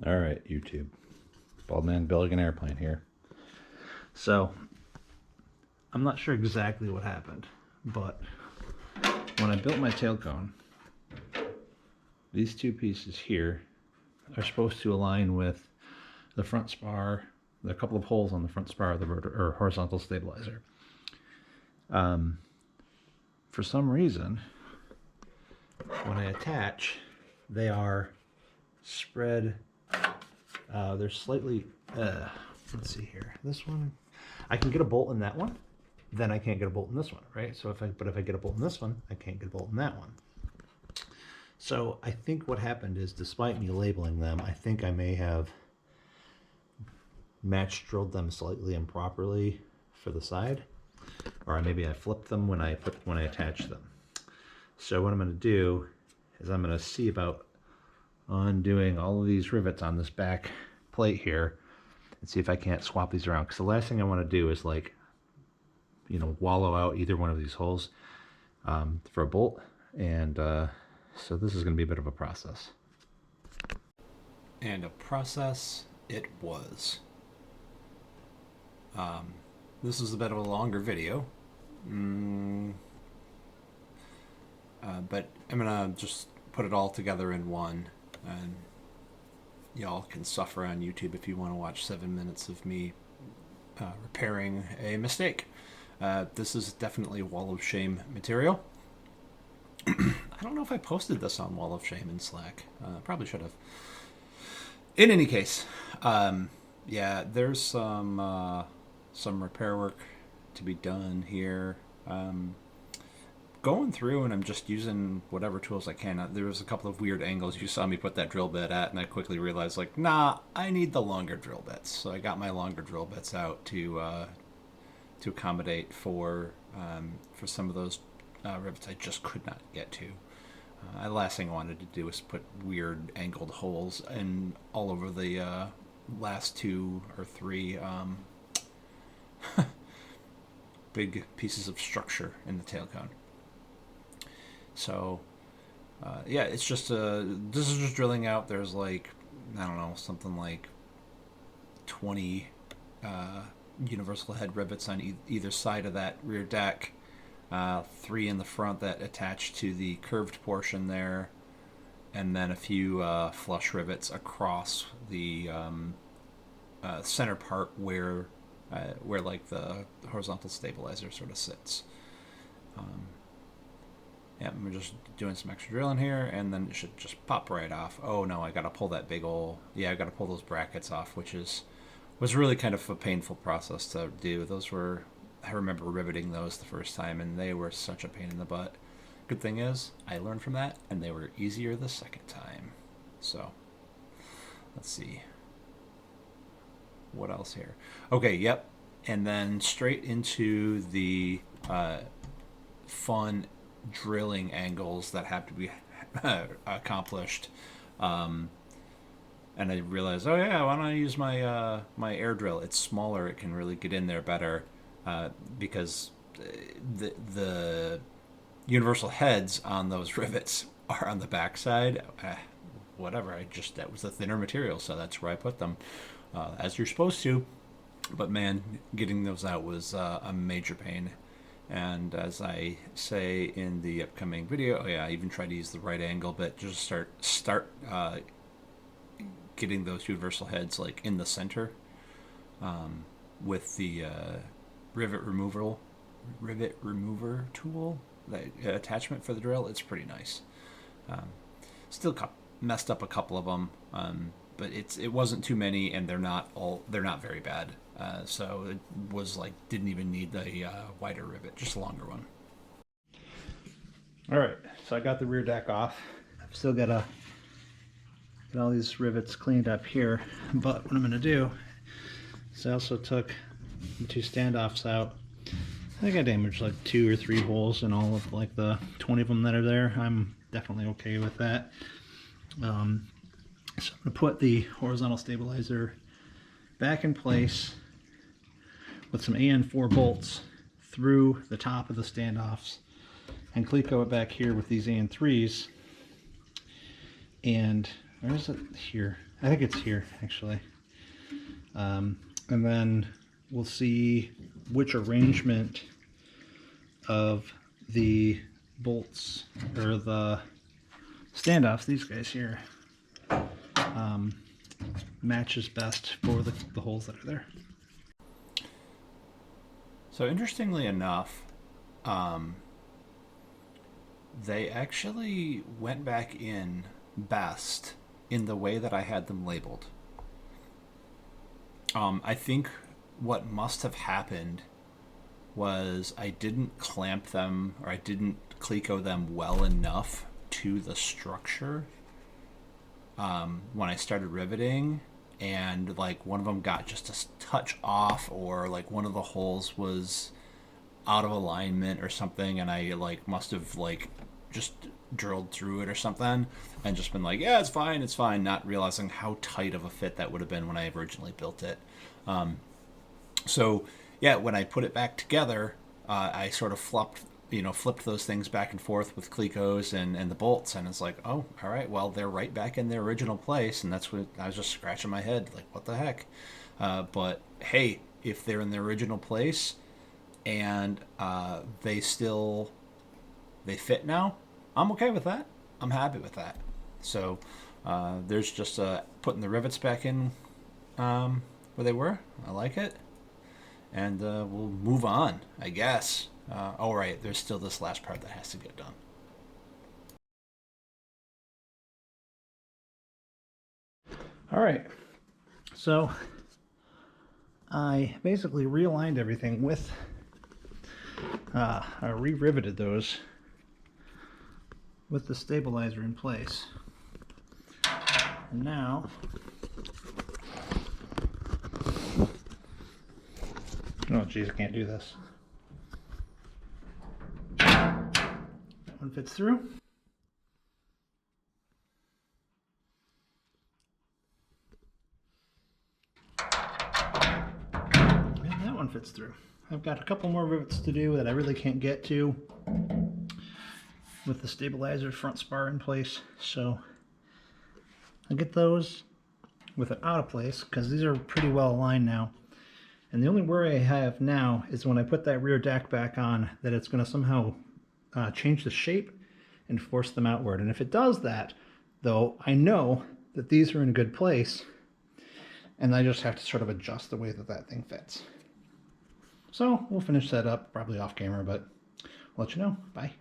All right, YouTube. Bald man building an airplane here. So, I'm not sure exactly what happened, but when I built my tail cone, these two pieces here are supposed to align with the front spar, the couple of holes on the front spar of the or horizontal stabilizer. For some reason, when I attach, they are spread. They're slightly. Let's see here. This one, I can get a bolt in that one. Then I can't get a bolt in this one, right? So if I get a bolt in this one, I can't get a bolt in that one. So I think what happened is, despite me labeling them, I think I may have match drilled them slightly improperly for the side, or maybe I flipped them when I attached them. So what I'm going to do is I'm going to see about undoing all of these rivets on this back plate here and see if I can't swap these around, because the last thing I want to do is, like, you know, wallow out either one of these holes for a bolt. And so this is going to be a bit of a process. And a process it was. This is a bit of a longer video, but I'm gonna just put it all together in one, and y'all can suffer on YouTube if you want to watch 7 minutes of me repairing a mistake. This is definitely Wall of Shame material. I don't know if I posted this on Wall of Shame in Slack. Probably should have. In any case, yeah, there's some repair work to be done here. Going through, and I'm just using whatever tools I can. There was a couple of weird angles you saw me put that drill bit at, and I quickly realized, like, nah, I need the longer drill bits. So I got my longer drill bits out to accommodate for some of those rivets I just could not get to. The last thing I wanted to do was put weird angled holes in all over the last 2 or 3 big pieces of structure in the tail cone. So, yeah, it's just this is just drilling out. There's, like, I don't know, something like 20 universal head rivets on either side of that rear deck. 3 in the front that attach to the curved portion there, and then a few flush rivets across the center part where like the horizontal stabilizer sort of sits. Yeah, we're just doing some extra drilling here, and then it should just pop right off. Oh no, I gotta pull that big old, yeah, I gotta pull those brackets off, which was really kind of a painful process to do. Those were, I remember riveting those the first time, and they were such a pain in the butt. Good thing is, I learned from that, and they were easier the second time. So, let's see. What else here? Okay, yep. And then straight into the fun drilling angles that have to be accomplished. And I realized, oh yeah, why don't I use my my air drill? It's smaller, it can really get in there better, because the universal heads on those rivets are on the back side. Whatever, that was the thinner material, so that's where I put them, as you're supposed to. But man, getting those out was a major pain. And as I say in the upcoming video, oh yeah, I even tried to use the right angle, but just start getting those universal heads, like, in the center, with the rivet remover tool, that attachment for the drill. It's pretty nice. Still messed up a couple of them, but it wasn't too many, and they're not very bad. So it was like, didn't even need the wider rivet, just a longer one. All right, so I got the rear deck off. I've still got to get all these rivets cleaned up here, but what I'm going to do is I also took the 2 standoffs out. I think I damaged like 2 or 3 holes in all of, like, the 20 of them that are there. I'm definitely okay with that. So I'm going to put the horizontal stabilizer back in place with some AN4 bolts through the top of the standoffs, and Cleco it back here with these AN3s, and Or is it here? I think it's here, actually. And then we'll see which arrangement of the bolts or the standoffs, these guys here, matches best for the holes that are there. So interestingly enough, they actually went back in best in the way that I had them labeled. I think what must have happened was I didn't clamp them, or I didn't cleco them well enough to the structure when I started riveting, and like one of them got just a touch off, or like one of the holes was out of alignment or something, and I like must have like just drilled through it or something and just been like, yeah, it's fine, not realizing how tight of a fit that would have been when I originally built it. So yeah, when I put it back together, I sort of flipped those things back and forth with clecos and the bolts, and it's like, oh, all right, well, they're right back in their original place, and that's what I was just scratching my head, like, what the heck? But hey, if they're in their original place and they fit now, I'm okay with that. I'm happy with that. So there's just putting the rivets back in where they were. I like it. And we'll move on, I guess. All right, there's still this last part that has to get done. All right, so I basically realigned everything with, I re-riveted those with the stabilizer in place. And now, oh geez, I can't do this. That one fits through. And that one fits through. I've got a couple more rivets to do that I really can't get to with the stabilizer front spar in place, so I'll get those with it out of place because these are pretty well aligned now. And the only worry I have now is when I put that rear deck back on, that it's going to somehow change the shape and force them outward. And if it does that, though, I know that these are in a good place, and I just have to sort of adjust the way that that thing fits. So we'll finish that up, probably off camera, but I'll let you know. Bye.